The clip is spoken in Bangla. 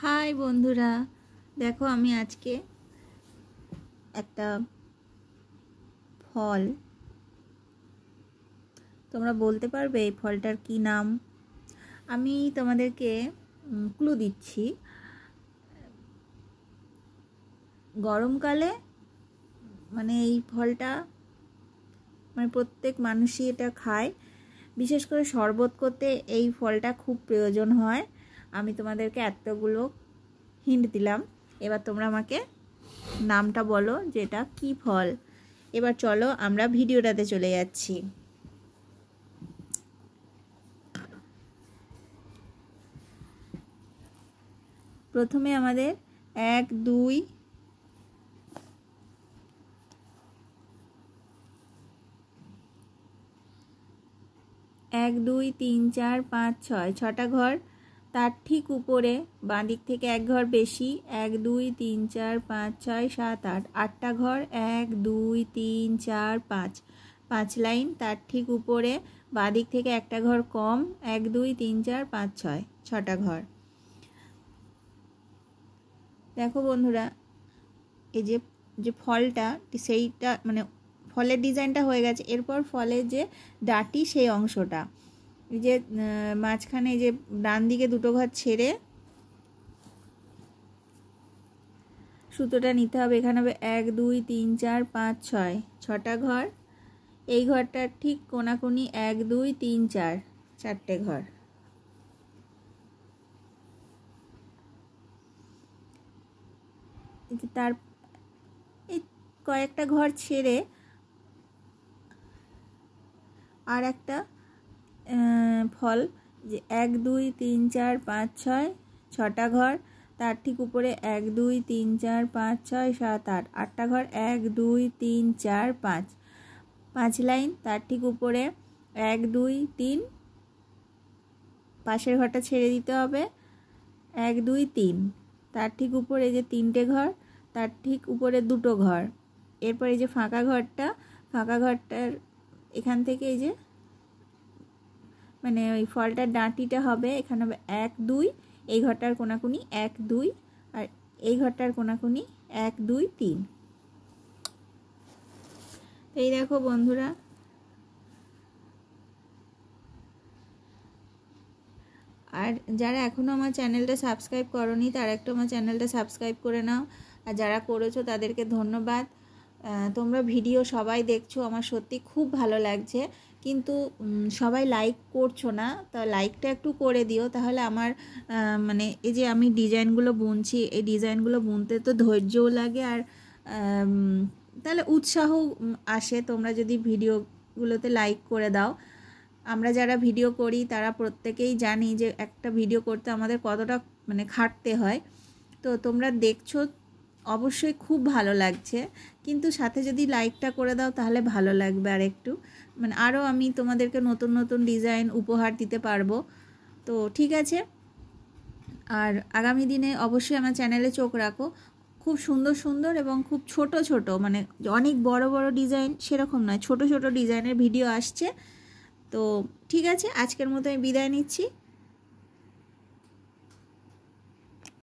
হাই বন্ধুরা, দেখো আমি আজকে একটা ফল, তোমরা বলতে পারবে এই ফলটার কি নাম? আমি তোমাদেরকে ক্লু দিচ্ছি। গরমকালে মানে এই ফলটা মানে প্রত্যেক মানুষই এটা খায়, বিশেষ করে শরবত করতে এই ফলটা খুব প্রয়োজন হয়। আমি তোমাদেরকে এতগুলো হিন্ট দিলাম, এবার তোমরা আমাকে নামটা বলো যে এটা কী ফল। এবার চলো আমরা ভিডিওটাতে চলে যাচ্ছি। প্রথমে আমাদের 1 2 1 2 3 4 5 6 ছটা ঘর, তার ঠিক উপরে বাঁ দিক থেকে এক ঘর বেশি 1 2 3 4 5 6 7 8 আটটা ঘর 1 2 3 4 5 5 লাইন, তার ঠিক উপরে বাঁ দিক থেকে একটা ঘর কম 1 2 3 4 5 6 ছটা ঘর। দেখো বন্ধুরা, এই যে ফলটা সেইটা মানে ফলের ডিজাইনটা হয়ে গেছে। এরপর ফলের যে ডাঁটি সেই অংশটা, এই যে মাঝখানে যে ডান দিকে দুটো ঘর ছেড়ে সুতোটা নিতে হবে। এখানে হবে 1 2 3 4 5 6 ছটা ঘর। এই ঘরটার ঠিক কোনাকুনি 1 2 3 4 চারটে ঘর। তার এই কয়েকটা ঘর ছেড়ে আর একটা ফল, যে 1 2 3 4 5 6 ছটা ঘর, তার ঠিক উপরে 1 2 3 4 5 6 7 8 আটটা ঘর 1 2 3 4 5 5 লাইন, তার ঠিক উপরে 1 2 3 পাশের ঘরটা ছেড়ে দিতে হবে 1 2 3, তার ঠিক উপরে যে তিনটে ঘর, তার ঠিক উপরে দুটো ঘর। এরপর এই যে ফাঁকা ঘরটার এখান থেকে এই যে মানে ওই ফলটার ডাঁটিটা হবে, এখানে হবে 1 2, এই ঘরটার কোনাকুনি 1 2 আর এই ঘরটার কোনাকুনি 1 2 3। এই দেখো বন্ধুরা, আর যারা এখনও আমার চ্যানেলটা সাবস্ক্রাইব করোনি তারা একটু আমার চ্যানেলটা সাবস্ক্রাইব করে নাও, আর যারা করেছো তাদেরকে ধন্যবাদ। তোমরা ভিডিও সবাই দেখছো, আমার সত্যি খুব ভালো লাগছে, কিন্তু সবাই লাইক করছো না। তা লাইকটা একটু করে দিও, তাহলে আমার মানে এই যে আমি ডিজাইনগুলো বুনছি, এই ডিজাইনগুলো বুনতে তো ধৈর্যও লাগে, আর তাহলে উৎসাহ আসে তোমরা যদি ভিডিওগুলোতে লাইক করে দাও। আমরা যারা ভিডিও করি তারা প্রত্যেকেই জানি যে একটা ভিডিও করতে আমাদের কতটা মানে খাটতে হয়। তো তোমরা দেখছো অবশ্যই খুব ভালো লাগছে, কিন্তু সাথে যদি লাইকটা করে দাও তাহলে ভালো লাগবে, আর একটু মানে আরও আমি তোমাদেরকে নতুন নতুন ডিজাইন উপহার দিতে পারবো। তো ঠিক আছে, আর আগামী দিনে অবশ্যই আমার চ্যানেলে চোখ রাখো। খুব সুন্দর সুন্দর এবং খুব ছোট ছোট, মানে অনেক বড় বড় ডিজাইন সেরকম নয়, ছোট ছোট ডিজাইনের ভিডিও আসছে। তো ঠিক আছে, আজকের মতো আমি বিদায় নিচ্ছি।